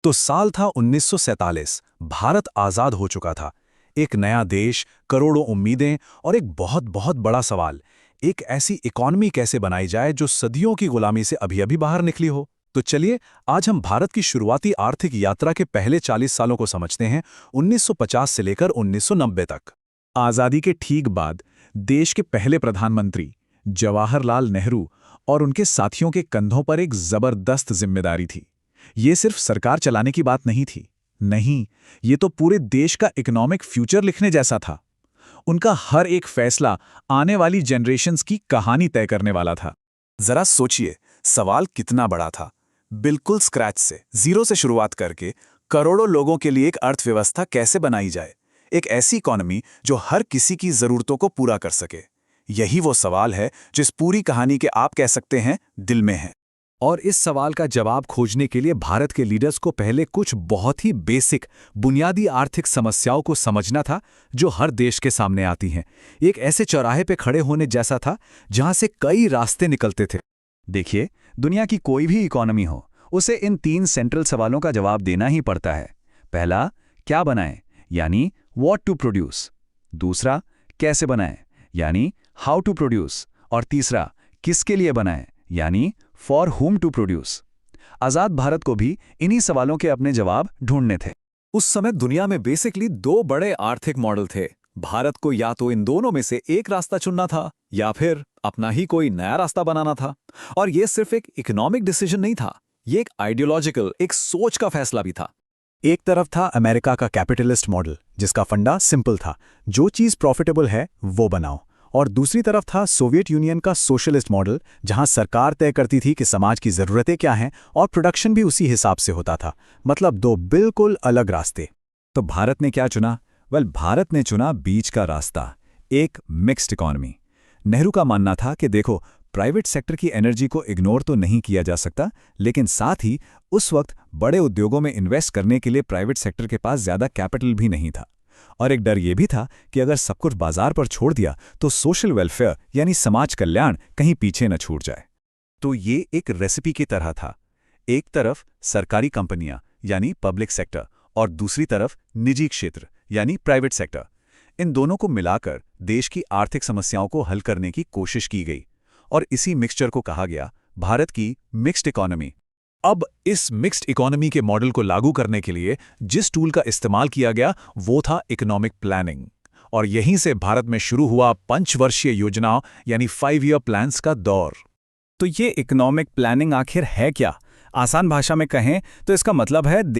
तो साल था 1947। भारत आजाद हो चुका था। एक नया देश, करोड़ों उम्मीदें और एक बहुत बहुत बड़ा सवाल, एक ऐसी इकॉनमी कैसे बनाई जाए जो सदियों की गुलामी से अभी अभी बाहर निकली हो। तो चलिए, आज हम भारत की शुरुआती आर्थिक यात्रा के पहले 40 सालों को समझते हैं, 1950 से लेकर 1990 तक। आज़ादी के ठीक बाद देश के पहले प्रधानमंत्री जवाहरलाल नेहरू और उनके साथियों के कंधों पर एक जबरदस्त जिम्मेदारी थी। ये सिर्फ सरकार चलाने की बात नहीं थी। नहीं, ये तो पूरे देश का इकोनॉमिक फ्यूचर लिखने जैसा था। उनका हर एक फैसला आने वाली जनरेशन्स की कहानी तय करने वाला था। जरा सोचिए, सवाल कितना बड़ा था। बिल्कुल स्क्रैच से, जीरो से शुरुआत करके करोड़ों लोगों के लिए एक अर्थव्यवस्था कैसे बनाई जाए, एक ऐसी इकॉनमी जो हर किसी की जरूरतों को पूरा कर सके। यही वो सवाल है जिस पूरी कहानी के आप कह सकते हैं दिल में है। और इस सवाल का जवाब खोजने के लिए भारत के लीडर्स को पहले कुछ बहुत ही बेसिक, बुनियादी आर्थिक समस्याओं को समझना था जो हर देश के सामने आती हैं। एक ऐसे चौराहे पे खड़े होने जैसा था जहां से कई रास्ते निकलते थे। देखिए, दुनिया की कोई भी इकोनॉमी हो, उसे इन 3 सेंट्रल सवालों का जवाब देना ही पड़ता है। पहला, क्या बनाएं, यानी व्हाट टू प्रोड्यूस। दूसरा, कैसे बनाएं, यानी हाउ टू प्रोड्यूस। और तीसरा, किसके लिए बनाएं, यानी फॉर हुम टू प्रोड्यूस। आजाद भारत को भी इन्हीं सवालों के अपने जवाब ढूंढने थे। उस समय दुनिया में बेसिकली 2 बड़े आर्थिक मॉडल थे। भारत को या तो इन दोनों में से एक रास्ता चुनना था या फिर अपना ही कोई नया रास्ता बनाना था। और ये सिर्फ एक इकोनॉमिक डिसीजन नहीं था, ये एक आइडियोलॉजिकल, एक सोच का फैसला भी था। एक तरफ था अमेरिका का कैपिटलिस्ट मॉडल, जिसका फंडा सिंपल था, जो चीज प्रॉफिटेबल है वो बनाओ। और दूसरी तरफ था सोवियत यूनियन का सोशलिस्ट मॉडल, जहां सरकार तय करती थी कि समाज की जरूरतें क्या हैं और प्रोडक्शन भी उसी हिसाब से होता था। मतलब 2 बिल्कुल अलग रास्ते। तो भारत ने क्या चुना? भारत ने चुना बीच का रास्ता, एक मिक्स्ड इकोनॉमी। नेहरू का मानना था कि देखो, प्राइवेट सेक्टर की एनर्जी को इग्नोर तो नहीं किया जा सकता, लेकिन साथ ही उस वक्त बड़े उद्योगों में इन्वेस्ट करने के लिए प्राइवेट सेक्टर के पास ज्यादा कैपिटल भी नहीं था। और एक डर यह भी था कि अगर सब कुछ बाजार पर छोड़ दिया तो सोशल वेलफेयर यानी समाज कल्याण कहीं पीछे न छूट जाए। तो ये एक रेसिपी की तरह था। एक तरफ सरकारी कंपनियां यानी पब्लिक सेक्टर और दूसरी तरफ निजी क्षेत्र यानी प्राइवेट सेक्टर। इन दोनों को मिलाकर देश की आर्थिक समस्याओं को हल करने की कोशिश की गई और इसी मिक्सचर को कहा गया भारत की मिक्स्ड इकोनॉमी। अब इस मिक्स्ड इकोनॉमी के मॉडल को लागू करने के लिए जिस टूल का इस्तेमाल किया गया वो था इकोनॉमिक प्लानिंग। और यहीं से भारत में शुरू हुआ पंचवर्षीय योजनाओं यानी 5 ईयर प्लान्स का दौर। तो ये इकोनॉमिक प्लानिंग आखिर है क्या? आसान भाषा में कहें तो इसका मतलब है